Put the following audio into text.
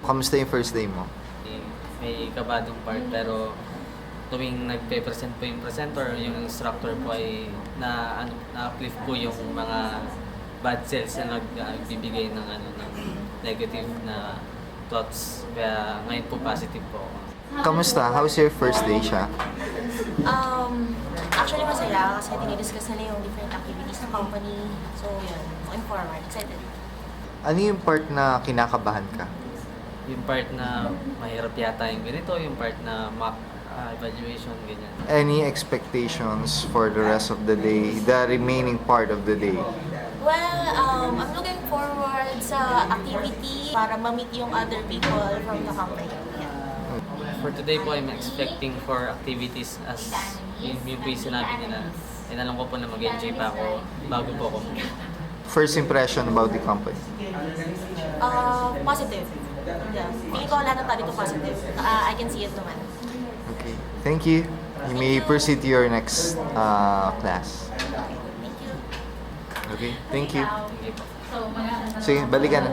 Kamusta yung first day mo? May kabadong part pero tuwing nagpe-present po yung presenter, yung instructor po ay na-uplift po yung mga bad cells na nagbibigay ng ng negative na thoughts. Kaya ngayon po positive po ako. Kamusta? How's your first day siya? Actually masaya kasi dinidiscuss nila yung different activities ng company. So yun, looking forward, excited. Ano yung part na kinakabahan ka? Yung part na mahirap yata yung ganito, yung part na mock evaluation, ganyan. Any expectations for the rest of the day, the remaining part of the day? Well, I'm looking forward sa activity para ma-meet yung other people from the company. Yeah. For today po, I'm expecting for activities as yung po yung sinabi nila. And alam ko po na mag-enjoy pa ako bago po ako mag First impression about the company? Positive. Yeah. Feeling ko lahat ng tao dito positive. I can see it naman. Okay. Thank you. You may proceed to your next class. Thank you. Okay. Thank you. Sige po. Sige, balikan na.